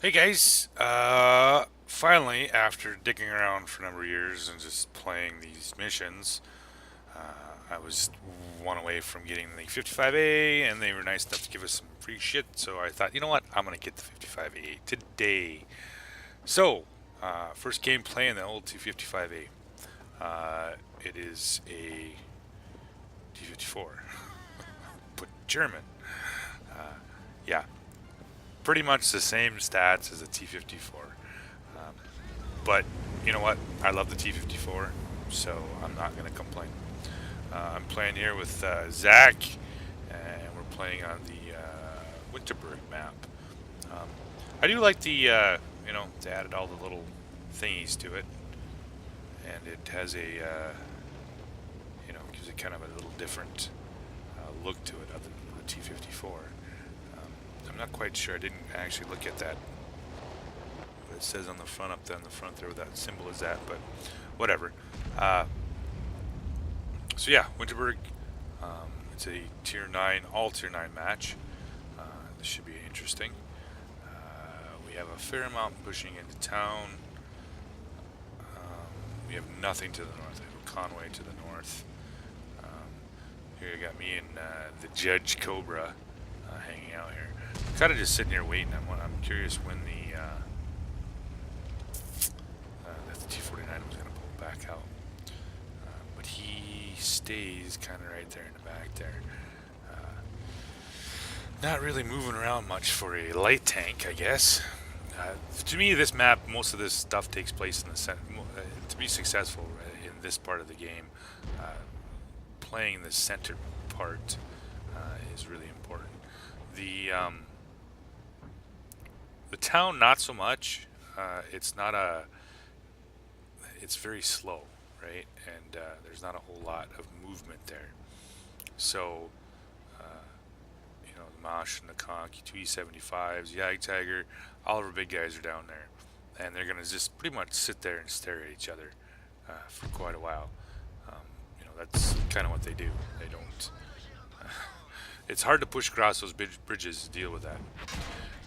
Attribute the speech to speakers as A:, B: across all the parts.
A: Hey guys, finally, after digging around for a number of years and just playing these missions, I was one away from getting the 55A, and they were nice enough to give us some free shit. So I thought, you know what, I'm gonna get the 55A today. So, first game playing the old 255A. It is a T54, but German. Yeah, pretty much the same stats as a T54. Um, But you know what? I love the T54, so I'm not going to complain. I'm playing here with Zach, and we're playing on the Winterberg map. Um, I do like they added all the little thingies to it, and it has gives it kind of a little different look to it other than the T54. I'm not quite sure. I didn't actually look at that. What it says on the front, up there on the front there, what that symbol is at, but whatever. Uh, So yeah, Winterberg. It's a tier 9, all tier 9 match. This should be interesting. We have a fair amount pushing into town. We have nothing to the north. We have Conway to the north. Um, Here you got me and the Judge Cobra hanging out here. Kind of just sitting here waiting. I'm curious when the T-49 was going to pull back out. But he stays kind of right there in the back there. Not really moving around much for a light tank, I guess. To me, this map, most of this stuff takes place in the center. To be successful in this part of the game, uh, playing the center part is really important. The um, the town, not so much. It's not a. It's very slow, right? And there's not a whole lot of movement there. So the Mosh and the Conk, 2E75s, Yag Tiger, all of our big guys are down there. And they're going to just pretty much sit there and stare at each other for quite a while. Um, that's kind of what they do. They don't. It's hard to push across those bridges to deal with that.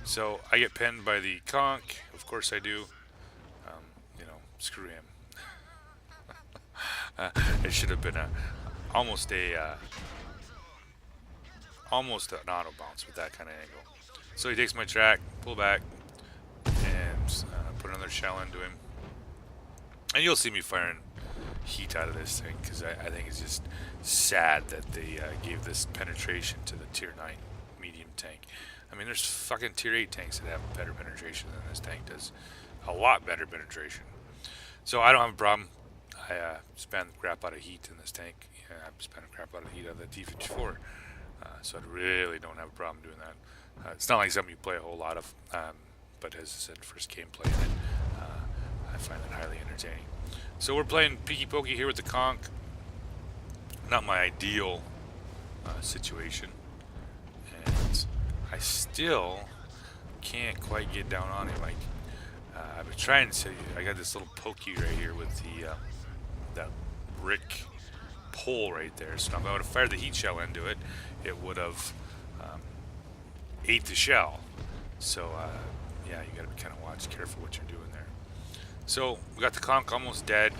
A: So I get pinned by the Conk. Of course I do. Um, Screw him. Uh, it should have been almost a almost an auto bounce with that kind of angle. So he takes my track, pull back, and put another shell into him. And you'll see me firing heat out of this thing because I think it's just sad that they gave this penetration to the tier 9 medium tank. I mean, there's fucking tier 8 tanks that have better penetration than this tank does. A lot better penetration. So I don't have a problem. I spam the crap out of heat in this tank. Yeah, I spam the crap out of heat out of the T54. So I really don't have a problem doing that. It's not like something you play a whole lot of, but as I said, first game playing it, I find it highly entertaining. So we're playing Peaky Pokey here with the Conk. Not my ideal situation, and I still can't quite get down on him. Like I've been trying to. I got this little pokey right here with the that brick pole right there. So if I would have fired the heat shell into it, it would have um, ate the shell. So yeah, you got to be kind of careful what you're doing there. So we got the Conk almost dead.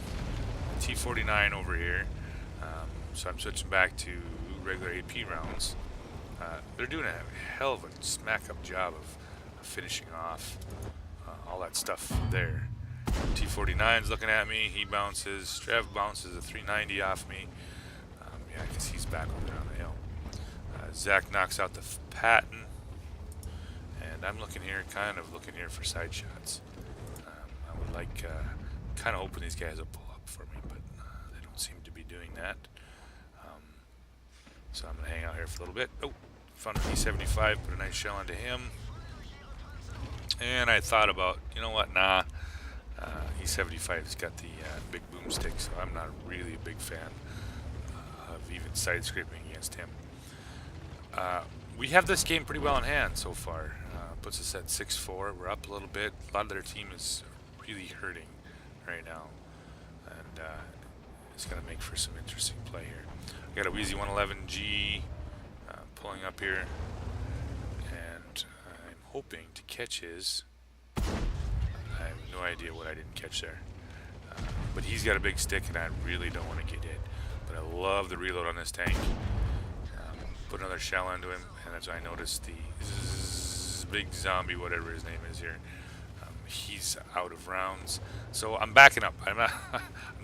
A: T49 over here. So I'm switching back to regular AP rounds. They're doing a hell of a smack up job of finishing off all that stuff there. T49's looking at me. He bounces. Trev bounces a 390 off me. Yeah, because he's back over there on the hill. Zach knocks out the Patton. And I'm kind of looking here for side shots. I would like, kind of hoping these guys will pull up for me, but they don't seem to be doing that. So I'm going to hang out here for a little bit. Oh, found a P75, put a nice shell onto him. And I thought about, you know what, nah. E75's got the big boomstick, so I'm not really a big fan of even side scraping against him. We have this game pretty well in hand so far. Puts us at 6-4. We're up a little bit. A lot of their team is really hurting right now, and it's going to make for some interesting play here. I got a Wheezy 111G pulling up here, and I'm hoping to catch his no idea what I didn't catch there. But he's got a big stick, and I really don't want to get hit. But I love the reload on this tank. Put another shell into him, and as I noticed, the big zombie, whatever his name is here, he's out of rounds. So I'm backing up. I'm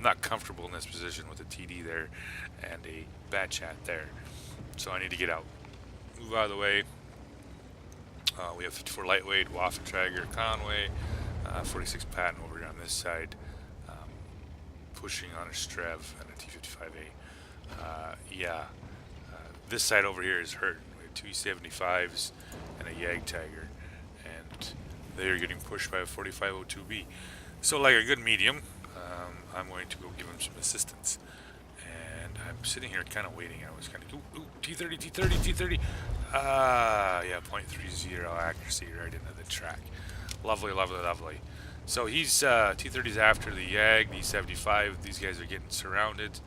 A: not comfortable in this position with a TD there and a bad chat there. So I need to get out. Move out of the way. We have 54 lightweight, Waffentrager, Conway, 46 Patton over here on this side, pushing on a Strev and a T55A. This side over here is hurting. We have two E75s and a Jagdtiger, and they are getting pushed by a 4502B. So like a good medium, I'm going to go give him some assistance. And I'm sitting here kind of waiting. I was kind of, ooh, T30, T30, T30. Yeah, 0.30 accuracy right into the track. Lovely, lovely, lovely. So he's, T30's after the Yag, the E75. These guys are getting surrounded.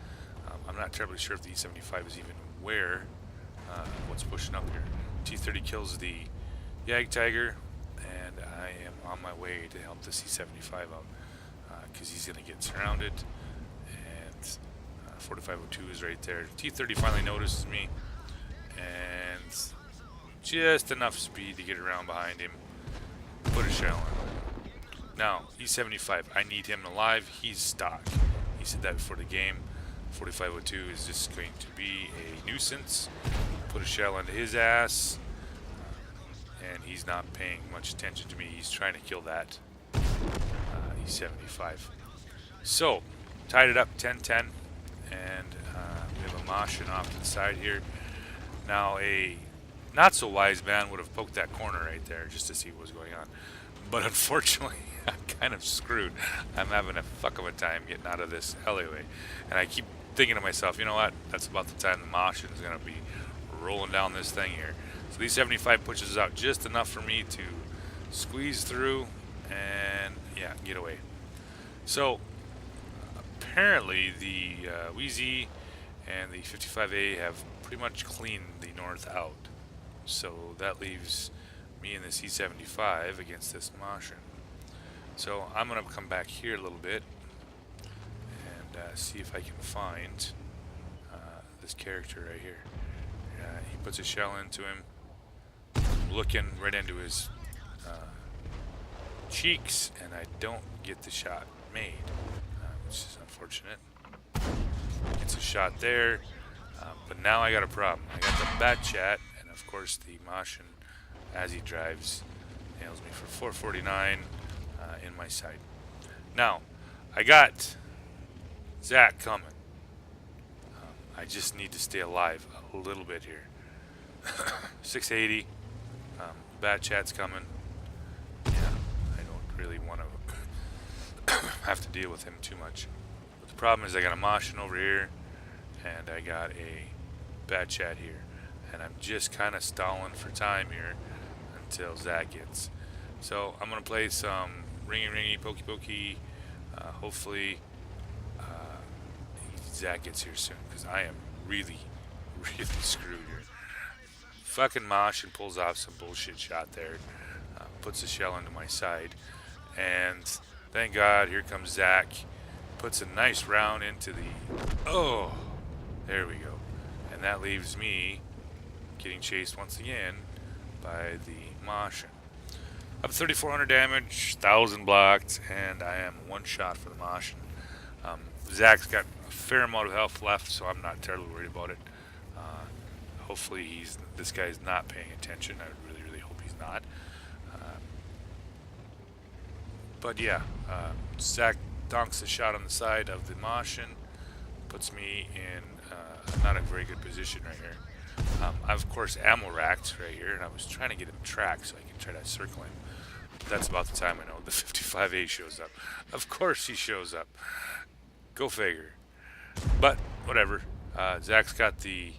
A: I'm not terribly sure if the E75 is even aware what's pushing up here. T30 kills the Jagdtiger, and I am on my way to help the C75 out because he's going to get surrounded. And 4502 is right there. T30 finally notices me, and just enough speed to get around behind him. Put a shell in. Now, E75, I need him alive. He's stock. He said that before the game. 4502 is just going to be a nuisance. Put a shell into his ass, and he's not paying much attention to me. He's trying to kill that E75. So, tied it up 10-10, and we have a Moshin off to the side here. Now, a not so wise man would have poked that corner right there just to see what was going on. But unfortunately, I'm kind of screwed. I'm having a fuck of a time getting out of this alleyway. And I keep thinking to myself, you know what? That's about the time the Moshin is going to be rolling down this thing here. So these 75 pushes out just enough for me to squeeze through and, yeah, get away. So apparently the Wheezy and the 55A have pretty much cleaned the north out. So that leaves me and the C75 against this Moshin. So I'm going to come back here a little bit and see if I can find this character right here. He puts a shell into him. I'm looking right into his cheeks, and I don't get the shot made, which is unfortunate. Gets a shot there, but now I got a problem. I got the bat chat, and of course the Moshin, as he drives, nails me for 449 in my sight. Now, I got Zach coming. I just need to stay alive a little bit here. 680. Bat chat's coming. Yeah, I don't really want to have to deal with him too much. But the problem is I got a Moshin over here, and I got a bat chat here. And I'm just kind of stalling for time here until Zach gets. So I'm going to play some ringy, pokey pokey. Hopefully Zach gets here soon, because I am really screwed here. Fucking Moshin pulls off some bullshit shot there. Puts a shell into my side. And thank God, here comes Zach. Puts a nice round into the... Oh! There we go. And that leaves me getting chased once again by the Moshin. Up 3,400 damage, 1,000 blocked, and I am one shot for the Moshin. Zach's got a fair amount of health left, so I'm not terribly worried about it. Hopefully this guy's not paying attention. I really hope he's not. But yeah, Zach donks a shot on the side of the Moshin, puts me in not a very good position right here. I've of course ammo racked right here, and I was trying to get him tracked so I can try to circle him. But that's about the time I know the 55A shows up. Of course he shows up. Go figure. But whatever. Zach's got the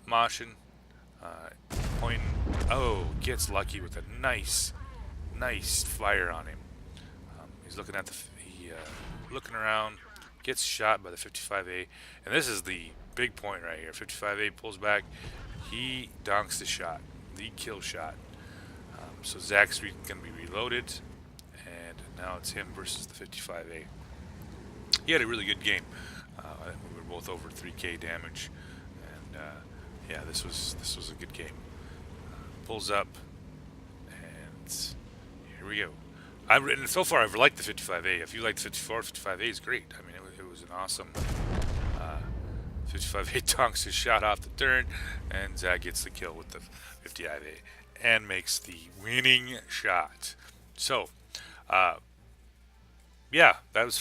A: Moshin pointing. Oh, gets lucky with a nice fire on him. He's looking at looking around, gets shot by the 55A, and this is the big point right here. 55A pulls back, he donks the shot, the kill shot. So Zach's going to be reloaded, and Now it's him versus the 55A. He had a really good game. I think we were both over 3K damage, and yeah, this was a good game. Pulls up, and here we go. And so far, I've liked the 55A. If you like the 54, 55A is great. I mean, it was an awesome 55A tonks his shot off the turn, and Zach gets the kill with the 55A and makes the winning shot. So, yeah, that was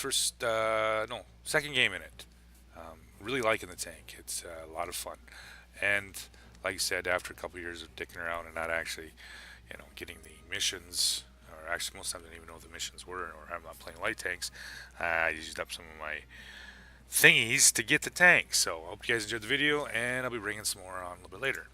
A: second game in it. Really liking the tank. It's a lot of fun, and like I said, after a couple years of dicking around and not actually, getting the missions, or actually most times I didn't even know what the missions were, or I'm not playing light tanks. I used up some of my thingies to get the tank. So I hope you guys enjoyed the video, and I'll be bringing some more on a little bit later.